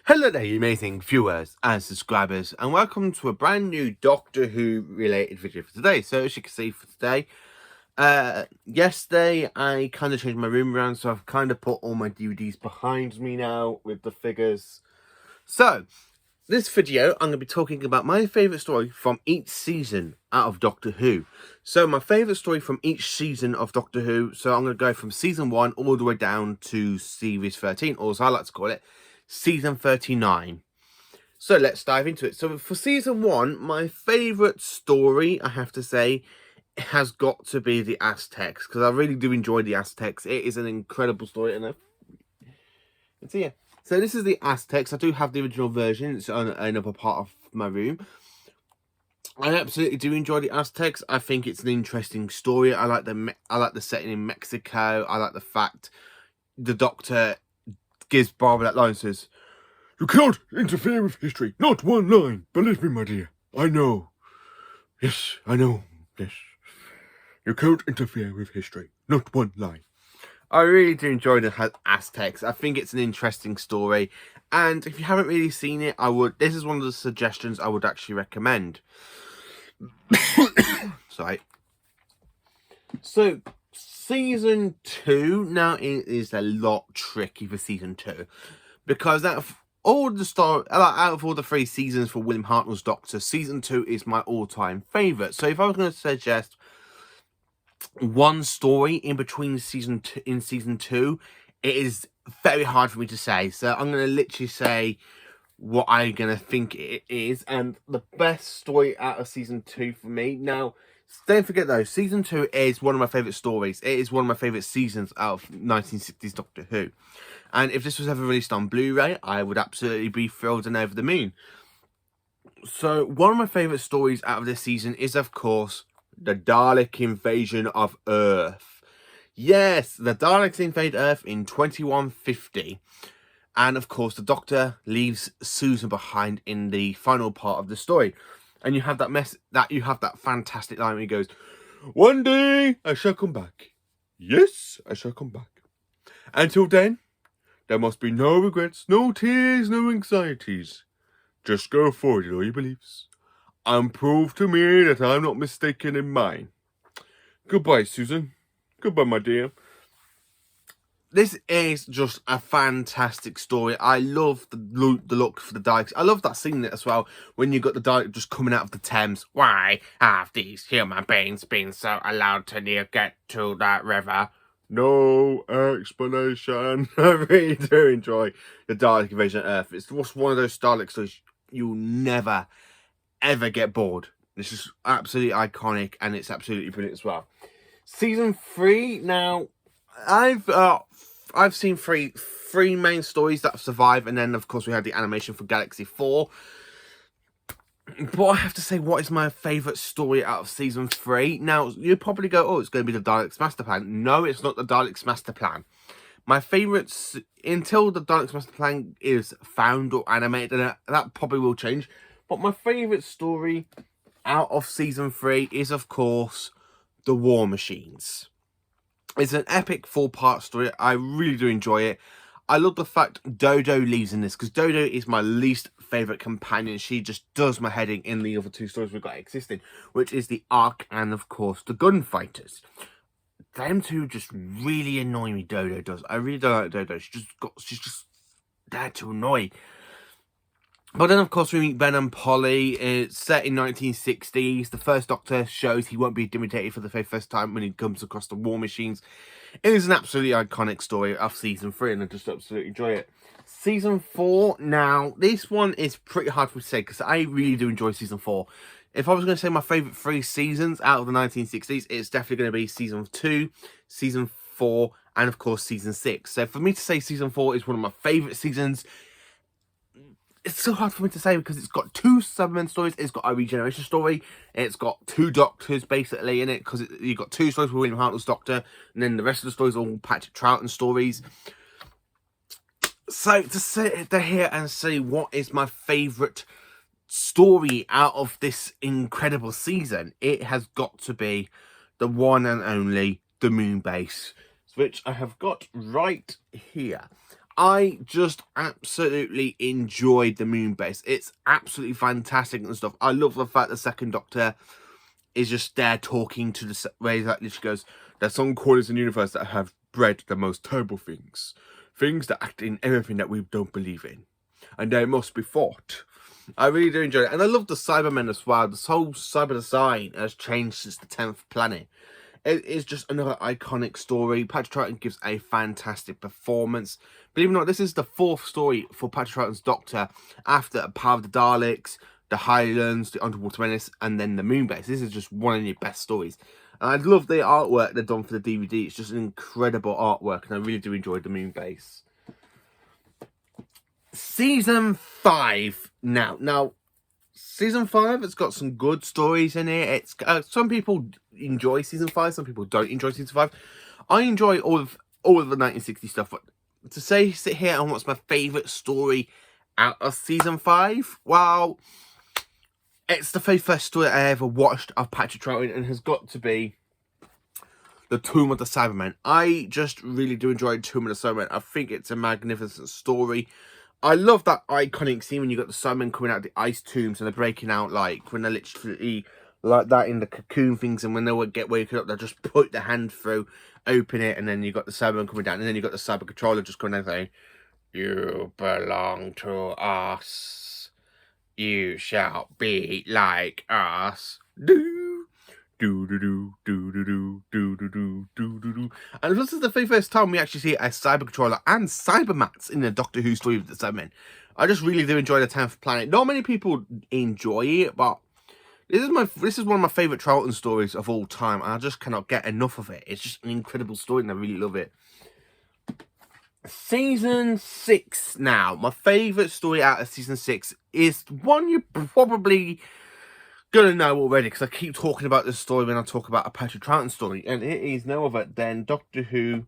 Hello there, you amazing viewers and subscribers, and welcome to a brand new Doctor Who related video for today. So as you can see for today, yesterday I kind of changed my room around, so I've kind of put all my DVDs behind me now with the figures. So this video, I'm going to be talking about my favourite story from each season out of Doctor Who. So my favourite story from each season of Doctor Who, so I'm going to go from season 1 all the way down to series 13, or as I like to call it, season 39. So let's dive into it. So for season 1, my favourite story, I have to say, has got to be the Aztecs, because I really do enjoy the Aztecs. It is an incredible story, and so yeah. So this is the Aztecs. I do have the original version. It's on another part of my room. I absolutely do enjoy the Aztecs. I think it's an interesting story. I like the setting in Mexico. I like the fact the Doctor gives Barbara that line and says, "You cannot interfere with history. Not one line. Believe me, my dear. I know. Yes, I know. Yes. You can't interfere with history. Not one line." I really do enjoy the Aztecs. I think it's an interesting story. And if you haven't really seen it, this is one of the suggestions I would actually recommend. Sorry. So, season 2, now it is a lot tricky for season 2. Because out of all the 3 seasons for William Hartnell's Doctor, season 2 is my all-time favourite. So if I was going to suggest one story in between season 2, it is very hard for me to say. So I'm going to literally say what I'm going to think it is. And the best story out of season 2 for me. Now, don't forget though, season 2 is one of my favourite stories. It is one of my favourite seasons out of 1960s Doctor Who. And if this was ever released on Blu-ray, I would absolutely be thrilled and over the moon. So, one of my favourite stories out of this season is, of course, the Dalek invasion of Earth. Yes, the Daleks invade Earth in 2150. And, of course, the Doctor leaves Susan behind in the final part of the story. And you have that fantastic line where he goes, "One day I shall come back. Yes, I shall come back. Until then, there must be no regrets, no tears, no anxieties. Just go forward in all your beliefs, and prove to me that I'm not mistaken in mine. Goodbye, Susan. Goodbye, my dear." This is just a fantastic story. I love the look for the Daleks. I love that scene as well, when you got the Dalek just coming out of the Thames. "Why have these human beings been so allowed to get to that river? No explanation." I really do enjoy the Dalek invasion of Earth. It's just one of those Dalek stories you'll never, ever get bored. It's just absolutely iconic, and it's absolutely brilliant as well. Season 3, now, I've seen three main stories that survive, and then of course we had the animation for Galaxy 4. But I have to say, what is my favourite story out of season 3? Now, you'll probably go, "Oh, it's going to be the Daleks Master Plan." No, it's not the Daleks Master Plan. My favourites, until the Daleks Master Plan is found or animated, and that probably will change. But my favourite story out of season 3 is, of course, The War Machines. It's an epic 4-part story. I really do enjoy it. I love the fact Dodo leaves in this, because Dodo is my least favourite companion. She just does my head in the other 2 stories we've got existing, which is the Ark and, of course, the Gunfighters. Them 2 just really annoy me, Dodo does. I really don't like Dodo. She's just there to annoy. But then, of course, we meet Ben and Polly. It's set in 1960s. The first Doctor shows he won't be intimidated for the very first time when he comes across the War Machines. It is an absolutely iconic story of season 3, and I just absolutely enjoy it. Season 4, now, this one is pretty hard for me to say, because I really do enjoy season 4. If I was going to say my favourite 3 seasons out of the 1960s, it's definitely going to be season 2, season 4, and of course season 6. So for me to say season 4 is one of my favourite seasons, it's so hard for me to say, because it's got 2 Cybermen stories, it's got a regeneration story, it's got 2 Doctors basically in it, because you've got 2 stories with William Hartnell's Doctor, and then the rest of the stories are all Patrick Troughton stories. So to sit here and say what is my favourite story out of this incredible season, it has got to be the one and only The Moon Base, which I have got right here. I just absolutely enjoyed the moon base. It's absolutely fantastic and stuff. I love the fact the second Doctor is just there talking to the way that literally goes, there's some corners in the universe that have bred the most terrible things. Things that act in everything that we don't believe in. And they must be fought. I really do enjoy it. And I love the Cybermen as well. This whole cyber design has changed since the 10th planet. It is just another iconic story. Patrick Troughton gives a fantastic performance. Believe it or not, this is the 4th story for Patrick Troughton's Doctor after Power of the Daleks, the Highlands, the Underwater Menace, and then the Moonbase. This is just one of the best stories. And I love the artwork they've done for the DVD. It's just an incredible artwork, and I really do enjoy the Moonbase. Season 5 now. Now, Season 5 has got some good stories in it. It's some people enjoy Season 5, some people don't enjoy Season 5. I enjoy all of the 1960 stuff, but to sit here and what's my favourite story out of Season 5, well, it's the very first story I ever watched of Patrick Troughton, and has got to be The Tomb of the Cybermen. I just really do enjoy Tomb of the Cybermen. I think it's a magnificent story. I love that iconic scene when you got the Cybermen coming out of the ice tombs and they're breaking out, like, when they're literally like that in the cocoon things, and when they would get waken up, they'll just put the hand through, open it, and then you got the Cybermen coming down, and then you got the Cyber Controller just coming down saying, "You belong to us. You shall be like us." And this is the very first time we actually see a Cyber Controller and Cybermats in the Doctor Who story with the Cybermen. I just really do enjoy the 10th Planet. Not many people enjoy it, but this is one of my favourite Troughton stories of all time, and I just cannot get enough of it. It's just an incredible story, and I really love it. Season 6 now. My favourite story out of Season 6 is one you probably gonna know already, because I keep talking about this story when I talk about a Patrick Troughton story, and it is no other than Doctor Who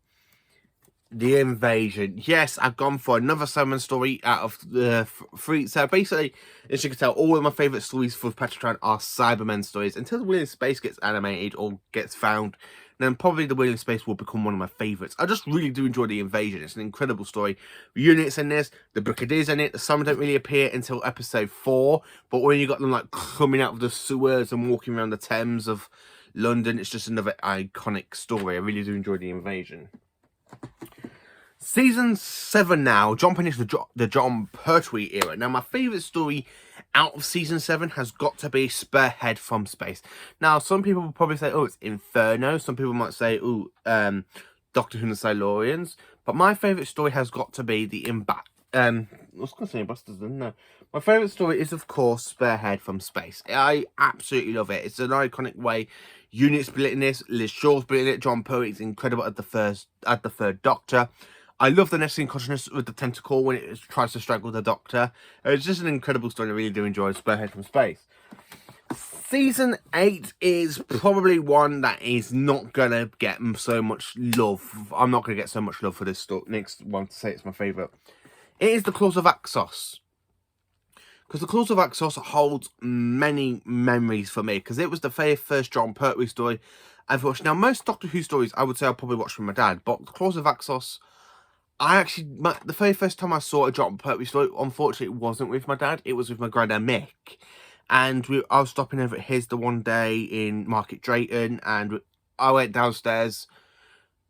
The Invasion. Yes, I've gone for another Cyberman story out of the 3. So basically, as you can tell, all of my favourite stories for Patrick Troughton are Cybermen stories. Until the Wheel in Space gets animated or gets found, then probably the Wheel in Space will become one of my favourites. I just really do enjoy The Invasion. It's an incredible story. Units in this, the Brigadiers in it. Some don't really appear until episode 4, but when you got them like coming out of the sewers and walking around the Thames of London, it's just another iconic story. I really do enjoy The Invasion. Season 7 now, jumping into the Jon Pertwee era. Now, my favourite story out of Season 7 has got to be Spearhead from Space. Now, some people will probably say, oh, it's Inferno. Some people might say, oh, Doctor Who and the Silurians. But my favourite story has got to be the I was going to say Busters, didn't I? My favourite story is, of course, Spearhead from Space. I absolutely love it. It's an iconic way. Unit split in this, Liz Shaw's split in it, Jon Pertwee is incredible at the third Doctor. I love the nesting consciousness with the tentacle when it tries to strangle the Doctor. It's just an incredible story. I really do enjoy Spearhead from Space. Season 8 is probably one that is not going to get so much love. I'm not going to get so much love for this next one to say it's my favourite. It is The Claws of Axos. Because The Claws of Axos holds many memories for me. Because it was the very first Jon Pertwee story I've watched. Now, most Doctor Who stories I would say I'll probably watch with my dad. But The Claws of Axos, the very first time I saw a Jon Pertwee story, unfortunately, it wasn't with my dad. It was with my granddad, Mick. And I was stopping over at his the one day in Market Drayton, and I went downstairs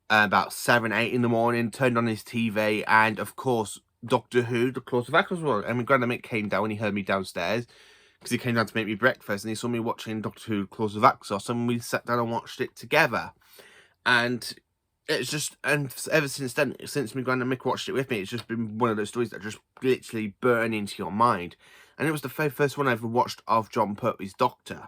about 7, 8 in the morning, turned on his TV, and of course, Doctor Who, The Claws of Axos was on. And my granddad Mick came down when he heard me downstairs, because he came down to make me breakfast, and he saw me watching Doctor Who, Claws of Axos, and we sat down and watched it together. And it's just, and ever since then, since my granddad Mick watched it with me, it's just been one of those stories that just literally burn into your mind. And it was the very first one I ever watched of Jon Pertwee's Doctor.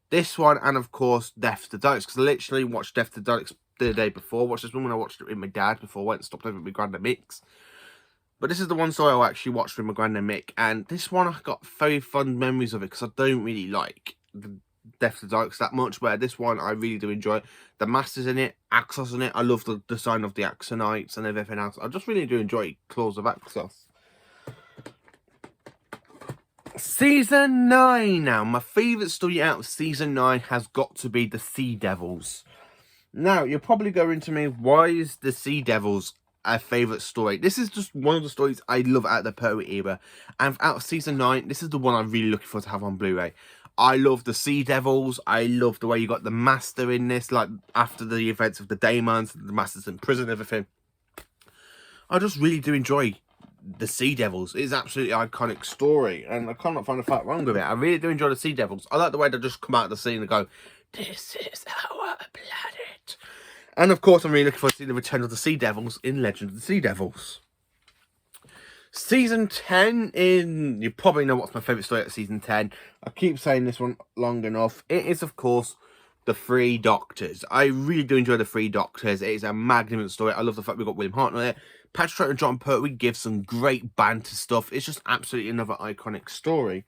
This one, and of course, Death to the Daleks, because I literally watched Death to the Daleks the day before. Watched this one when I watched it with my dad before I went and stopped over with my granddad Mick's. But this is the one story I actually watched with my granddad Mick, and this one I got very fond memories of it, because I don't really like the Death to the Daleks that much, where this one I really do enjoy. The Masters in it, Axos in it, I love the design of the Axonites and everything else. I just really do enjoy Claws of Axos. Season 9 now. My favourite story out of Season 9 has got to be the Sea Devils. Now, you're probably going to me, why is the Sea Devils a favourite story. This is just one of the stories I love out of the Pertwee era. And out of season 9, this is the one I'm really looking forward to have on Blu-ray. I love the Sea Devils. I love the way you got the Master in this, like after the events of the Daemons, the Master's in prison, everything. I just really do enjoy the Sea Devils. It's absolutely iconic story, and I cannot find a fact wrong with it. I really do enjoy the Sea Devils. I like the way they just come out of the sea and go, "This is our planet." And of course, I'm really looking forward to seeing the return of the Sea Devils in Legend of the Sea Devils. Season 10 in, you probably know what's my favourite story at season 10. I keep saying this one long enough. It is, of course, the Three Doctors. I really do enjoy the Three Doctors. It is a magnificent story. I love the fact we've got William Hartnell there. Patrick Troughton and Jon Pertwee give some great banter stuff. It's just absolutely another iconic story.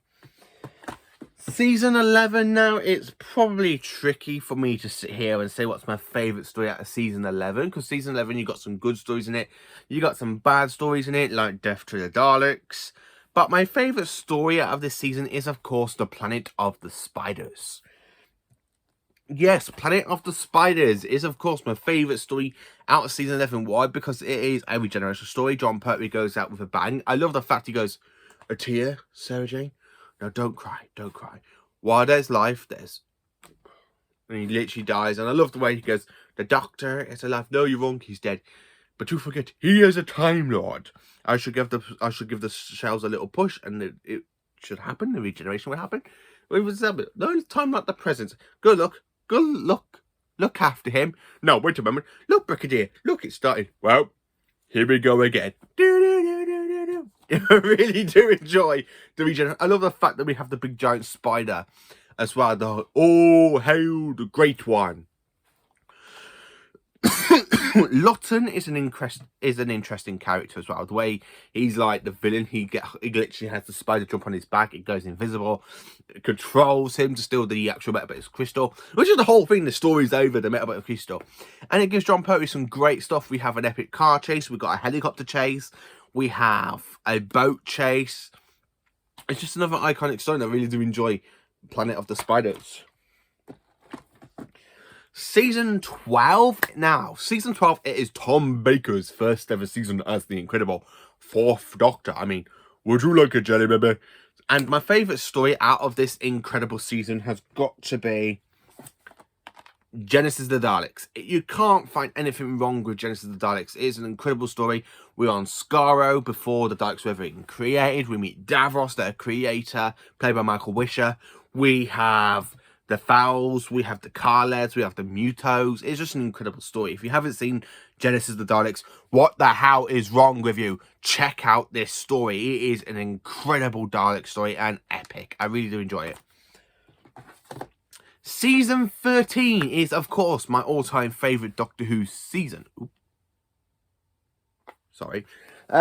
Season 11 now, it's probably tricky for me to sit here and say what's my favourite story out of Season 11. Because Season 11, you got some good stories in it. You got some bad stories in it, like Death to the Daleks. But my favourite story out of this season is, of course, the Planet of the Spiders. Yes, Planet of the Spiders is, of course, my favourite story out of Season 11. Why? Because it is a regeneration story. Jon Pertwee goes out with a bang. I love the fact he goes, "A tear, Sarah Jane? No, don't cry, don't cry. While there's life, there's..." And he literally dies. And I love the way he goes, "The Doctor is alive. No, you're wrong, he's dead. But you forget, he is a Time Lord. I should give the shells a little push, and it should happen. The regeneration will happen. It was no time like the present. Go look. Look after him. No, wait a moment. Look, Brigadier. Look, it's starting. Well, here we go again." I really do enjoy the regeneration. I love the fact that we have the big giant spider as well. The "Oh, hail the Great One." Lawton is an interesting character as well. The way he's like the villain, he literally has the spider jump on his back. It goes invisible. It controls him to steal the actual Metabit crystal, which is the whole thing. The story's over the Metabit crystal, and it gives Jon Pertwee some great stuff. We have an epic car chase. We've got a helicopter chase. We have a boat chase. It's just another iconic story, and I really do enjoy Planet of the Spiders. Season 12 now. Season 12, it is Tom Baker's first ever season as the incredible Fourth Doctor. I mean, would you like a jelly, baby? And my favourite story out of this incredible season has got to be Genesis of the Daleks. You can't find anything wrong with Genesis of the Daleks. It is an incredible story. We're on Skaro before the Daleks were ever even created. We meet Davros, their creator, played by Michael Wisher. We have the Fowls, we have the Carleds, we have the Mutos. It's just an incredible story. If you haven't seen Genesis of the Daleks, what the hell is wrong with you? Check out this story. It is an incredible Dalek story and epic. I really do enjoy it. Season 13 is, of course, my all-time favourite Doctor Who season.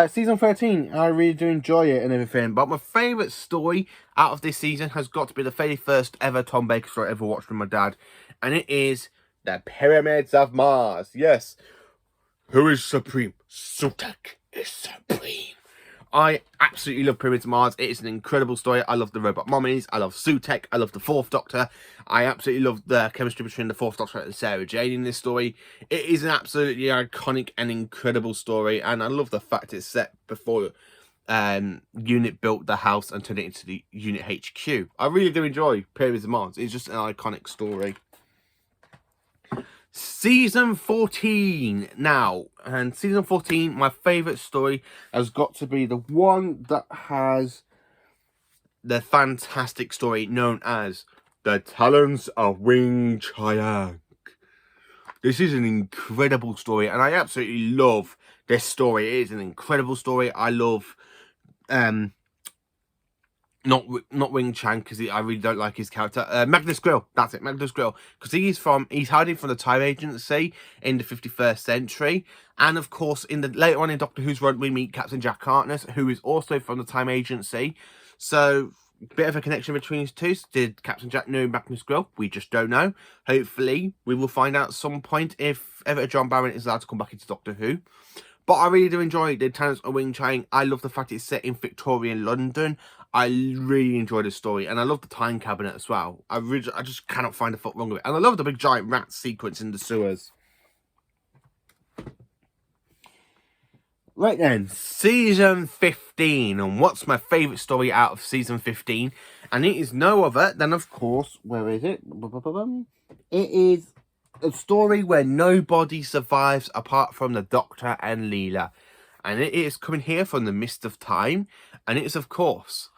Season 13, I really do enjoy it and everything. But my favourite story out of this season has got to be the very first ever Tom Baker story I ever watched with my dad. And it is The Pyramids of Mars. Yes. Who is supreme? Sutekh is supreme. I absolutely love Pyramids of Mars. It is an incredible story. I love the robot mummies. I love Sutekh. I love the Fourth Doctor. I absolutely love the chemistry between the Fourth Doctor and Sarah Jane in this story. It is an absolutely iconic and incredible story. And I love the fact it's set before Unit built the house and turned it into the Unit HQ. I really do enjoy Pyramids of Mars. It's just an iconic story. Season 14 now, and season 14, my favourite story has got to be the one that has the fantastic story known as The Talons of Wing Chiang. This is an incredible story, and I absolutely love this story. It is an incredible story. I love not Wing Chang, because I really don't like his character. Magnus Grill, that's it, Magnus Grill, because he's hiding from the Time Agency in the 51st century, and of course later on in Doctor Who's run we meet Captain Jack Harkness, who is also from the Time Agency. So bit of a connection between these two. Did Captain Jack know Magnus Grill? We just don't know. Hopefully we will find out at some point if ever John Barrett is allowed to come back into Doctor Who. But I really do enjoy The Talons of Wing Chiang. I love the fact it's set in Victorian London. I really enjoy the story, and I love the time cabinet as well. I just cannot find a foot wrong with it. And I love the big giant rat sequence in the sewers. Right then, season 15, and what's my favourite story out of season 15? And it is no other than, of course, where is it? It is a story where nobody survives apart from the Doctor and Leela. And it is coming here from the Mist of Time, and it is, of course,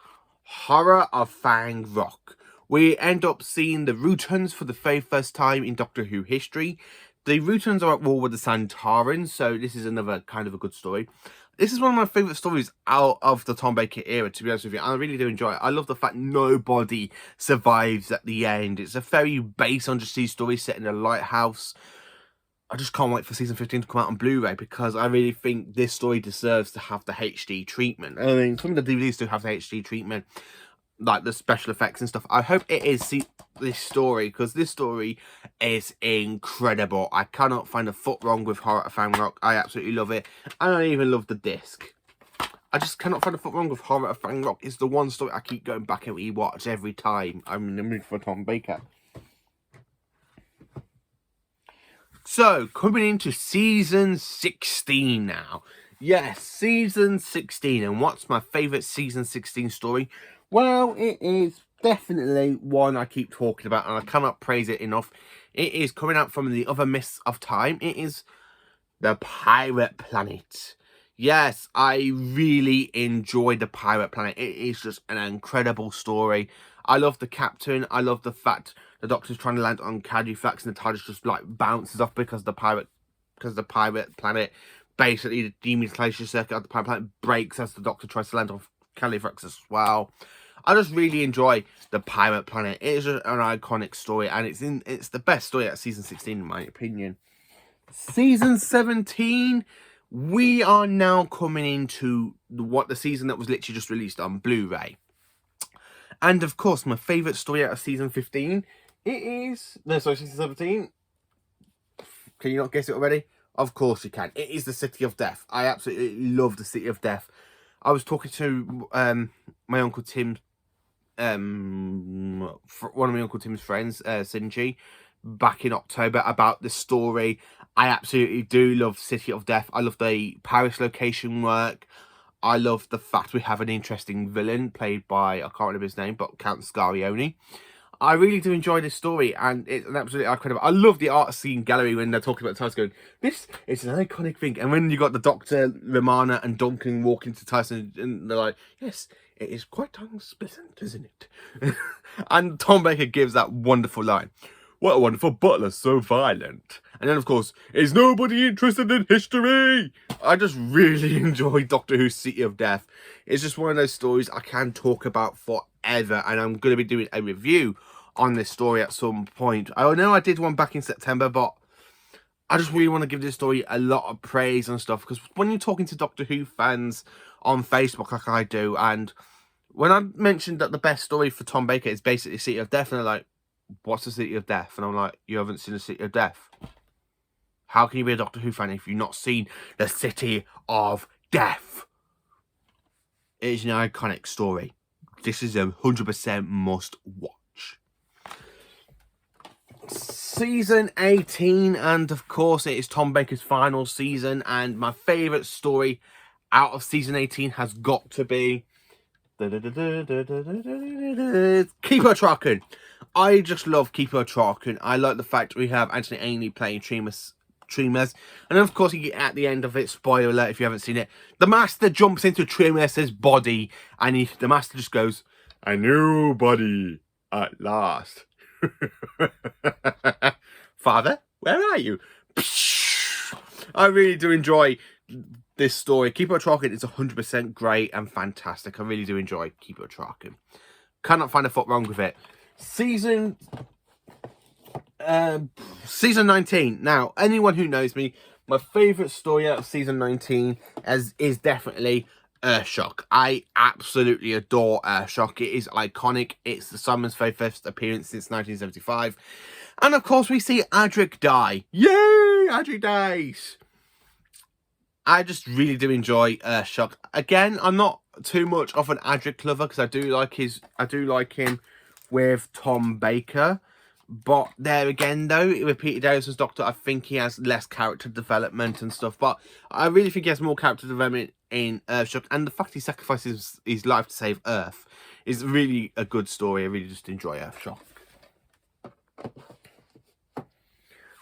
Horror of Fang Rock. We end up seeing the Rutons for the very first time in Doctor Who history. The Rutons are at war with the Santarans, so this is another kind of a good story. This is one of my favourite stories out of the Tom Baker era, to be honest with you. I really do enjoy it. I love the fact nobody survives at the end. It's a very base undersea story set in a lighthouse. I just can't wait for season 15 to come out on Blu-ray, because I really think this story deserves to have the HD treatment. I mean, some of the DVDs do have the HD treatment, like the special effects and stuff. I hope it is this story, because this story is incredible. I cannot find a foot wrong with Horror of Fang Rock. I absolutely love it. And I even love the disc. I just cannot find a foot wrong with Horror of Fang Rock. It's the one story I keep going back and rewatch every time I'm in the mood for Tom Baker. So, coming into season 16 now. Yes, season 16. And what's my favourite season 16 story? Well, it is definitely one I keep talking about, and I cannot praise it enough. It is coming out from the other Mists of Time. It is The Pirate Planet. Yes, I really enjoy The Pirate Planet. It is just an incredible story. I love the captain. I love the fact the Doctor's trying to land on Caduflax and the TARDIS just like bounces off because the pirate planet, basically the demutilation circuit of the pirate planet breaks as the Doctor tries to land on Caduflax as well. I just really enjoy The Pirate Planet. It is an iconic story, and it's the best story at season 16 in my opinion. Season 17, we are now coming into the season that was literally just released on Blu-ray. And of course, my favourite story out of season 15, season 17. Can you not guess it already? Of course you can. It is the City of Death. I absolutely love the City of Death. I was talking to my Uncle Tim, one of my Uncle Tim's friends, Sinji, back in October about the story. I absolutely do love City of Death. I love the Paris location work. I love the fact we have an interesting villain played by, I can't remember his name, but Count Scarione. I really do enjoy this story, and it's an absolutely incredible. I love the art scene gallery when they're talking about the TARDIS going, this is an iconic thing. And when you got the Doctor, Romana, and Duncan walking to Tyson, and they're like, yes, it is quite tongue-splitting, isn't it? And Tom Baker gives that wonderful line. What a wonderful butler, so violent. And then, of course, is nobody interested in history? I just really enjoy Doctor Who's City of Death. It's just one of those stories I can talk about forever, and I'm going to be doing a review on this story at some point. I know I did one back in September, but I just really want to give this story a lot of praise and stuff, because when you're talking to Doctor Who fans on Facebook like I do, and when I mentioned that the best story for Tom Baker is basically City of Death, and they're like, what's the City of Death? And I'm like, you haven't seen the City of Death? How can you be a Doctor Who fan if you've not seen the City of Death? It is an iconic story. This is a 100% must watch. Season 18, and of course it is Tom Baker's final season, and my favourite story out of season 18 has got to be Keeper Traken. I just love Keeper Traken. I like the fact we have Anthony Ainley playing Tremas. And then, of course, you get at the end of it, spoiler alert if you haven't seen it, the Master jumps into Tremas' body, and the Master just goes, a new body at last. Father, where are you? I really do enjoy this story. Keeper Traken is 100% great and fantastic. I really do enjoy Keeper Traken. Cannot find a foot wrong with it. Season 19. Now, anyone who knows me, my favourite story out of season 19 is definitely Earthshock. I absolutely adore Earthshock. It is iconic. It's the Simon's very first appearance since 1975. And of course, we see Adric die. Yay! Adric dies! I just really do enjoy Earthshock. Again, I'm not too much of an Adric lover, because I do like him with Tom Baker. But there again, though, with Peter Davison's Doctor, I think he has less character development and stuff. But I really think he has more character development in Earthshock. And the fact he sacrifices his life to save Earth is really a good story. I really just enjoy Earthshock.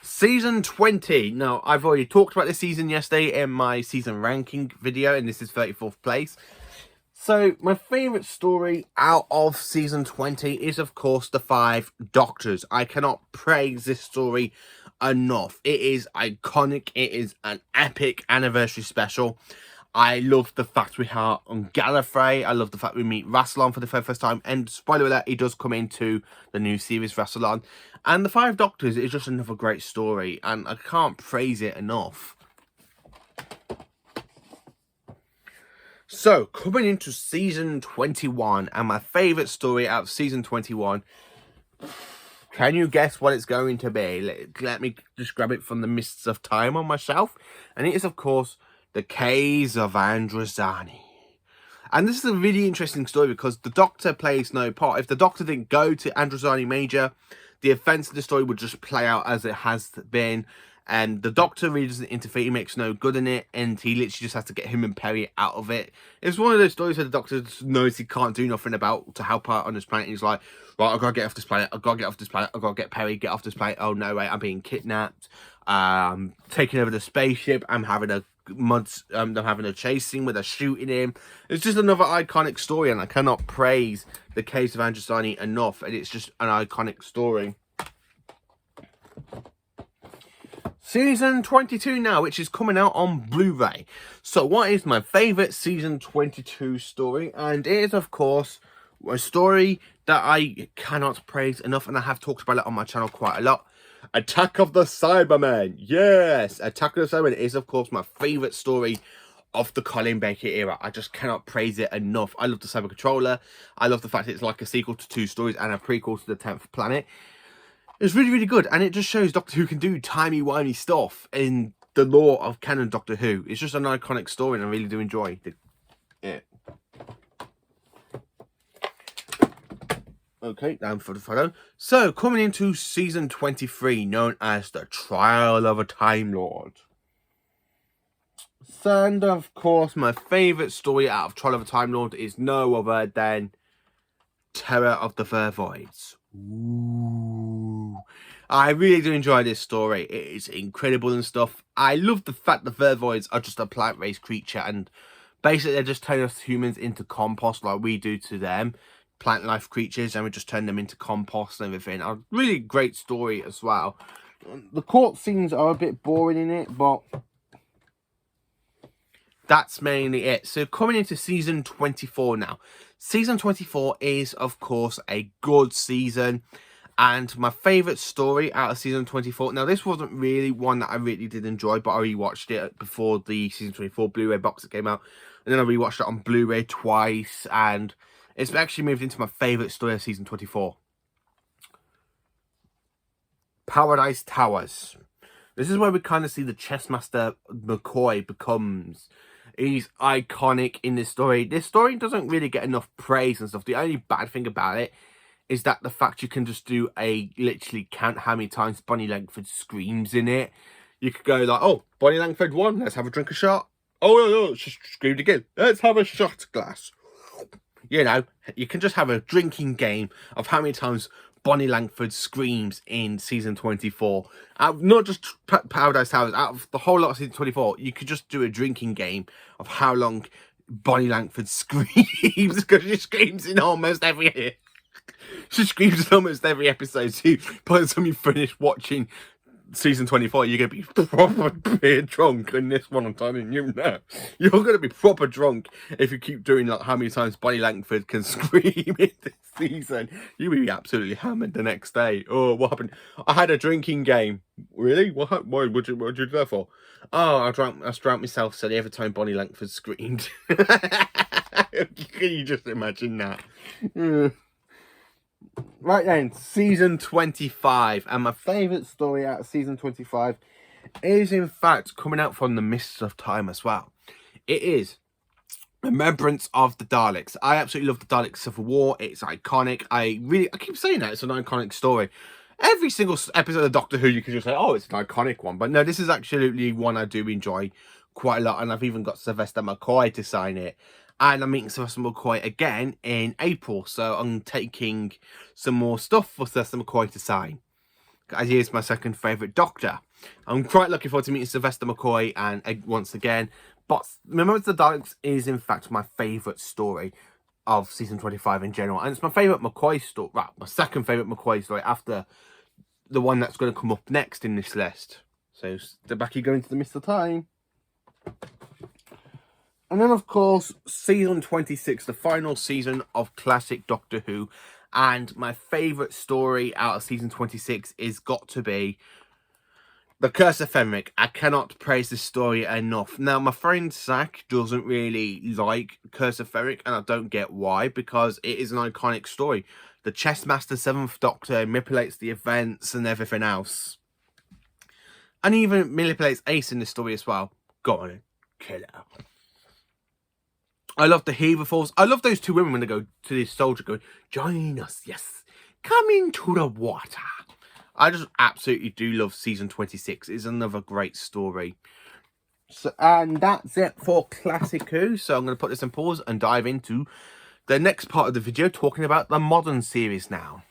Season 20. Now, I've already talked about this season yesterday in my season ranking video, and this is 34th place. So, my favourite story out of season 20 is, of course, The Five Doctors. I cannot praise this story enough. It is iconic. It is an epic anniversary special. I love the fact we are on Gallifrey. I love the fact we meet Rassilon for the very first time. And spoiler alert, he does come into the new series, Rassilon. And The Five Doctors is just another great story. And I can't praise it enough. So, coming into season 21. And my favourite story out of season 21. Can you guess what it's going to be? Let me just grab it from the mists of time on my shelf. And it is, of course, The Caves of Androzani. And this is a really interesting story because the Doctor plays no part. If the Doctor didn't go to Androzani Major, the events of the story would just play out as it has been. And the Doctor really doesn't interfere. He makes no good in it. And he literally just has to get him and Peri out of it. It's one of those stories where the Doctor just knows he can't do nothing about to help out on this planet. He's like, right, I've got to get off this planet. I've got to get off this planet. I've got to get Peri, get off this planet. Oh, no, wait, I'm being kidnapped. Taking over the spaceship. I'm having a chase scene where they're shooting him. It's just another iconic story, and I cannot praise The Caves of Androzani enough. And it's just an iconic story. Season 22 now, which is coming out on Blu-ray. So what is my favourite Season 22 story? And it is, of course, a story that I cannot praise enough, and I have talked about it on my channel quite a lot. Attack of the Cybermen. Yes, Attack of the Cybermen is, of course, my favourite story of the Colin Baker era. I just cannot praise it enough. I love the Cyber Controller. I love the fact it's like a sequel to 2 stories and a prequel to the 10th Planet. It's really, really good, and it just shows Doctor Who can do timey-wimey stuff in the lore of canon Doctor Who. It's just an iconic story, and I really do enjoy it. Okay, down for the photo. So, coming into season 23, known as The Trial of a Time Lord. And, of course, my favourite story out of Trial of a Time Lord is no other than Terror of the Vervoids. Ooh. I really do enjoy this story. It is incredible and stuff. I love the fact the Vervoids are just a plant-raised creature, and basically they're just turning us humans into compost like we do to them. Plant life creatures, and we just turn them into compost and everything. A really great story as well. The court scenes are a bit boring in it, but that's mainly it. So coming into season 24 now. Season 24 is, of course, a good season. And my favourite story out of season 24. Now, this wasn't really one that I really did enjoy, but I rewatched it before the season 24 Blu-ray box that came out. And then I rewatched it on Blu-ray twice. And it's actually moved into my favourite story of season 24. Paradise Towers. This is where we kind of see the chessmaster McCoy becomes. He's iconic in this story. This story doesn't really get enough praise and stuff. The only bad thing about it is that the fact you can just do literally count how many times Bonnie Langford screams in it. You could go like, oh, Bonnie Langford won. Let's have a drink, a shot. Oh, no, she screamed again. Let's have a shot glass. You know, you can just have a drinking game of how many times Bonnie Langford screams in season 24. Not just Paradise Towers, out of the whole lot of season 24, you could just do a drinking game of how long Bonnie Langford screams, because she screams in almost every... She screams in almost every episode, so by the time you finish watching season 24, you're going to be proper beer drunk in this one, I'm telling you now. You're going to be proper drunk if you keep doing like how many times Bonnie Langford can scream in this season. You'll be absolutely hammered the next day. Oh, what happened? I had a drinking game. Really? What happened? What did you do that for? Oh, I drank myself silly every time Bonnie Langford screamed. Can you just imagine that? Right then, season 25, and my favourite story out of season 25 is in fact coming out from the Mists of Time as well. It is Remembrance of the Daleks. I absolutely love the Daleks Civil War. It's iconic. I keep saying that, it's an iconic story. every single episode of Doctor Who, you can just say, oh, it's an iconic one. But no, this is absolutely one I do enjoy quite a lot. And I've even got Sylvester McCoy to sign it. And I'm meeting Sylvester McCoy again in April. So I'm taking some more stuff for Sylvester McCoy to sign, as he is my second favourite Doctor. I'm quite looking forward to meeting Sylvester McCoy and once again. But Remembrance of the Daleks is, in fact, my favourite story of season 25 in general. And it's my favourite McCoy story, well, my second favourite McCoy story after the one that's going to come up next in this list. So, the back you go into the mist of time. And then, of course, season 26, the final season of classic Doctor Who. And my favourite story out of season 26 is got to be The Curse of Fenric. I cannot praise this story enough. Now, my friend Zach doesn't really like Curse of Fenric, and I don't get why, because it is an iconic story. The chess master 7th Doctor manipulates the events and everything else. And he even manipulates Ace in this story as well. Go on in, kill her. I love the Heaverfalls. I love those two women when they go to this soldier going, join us, yes. Come into the water. I just absolutely do love season 26. It's another great story. So, and that's it for Classic Who. So I'm going to put this on pause and dive into the next part of the video, talking about the modern series now.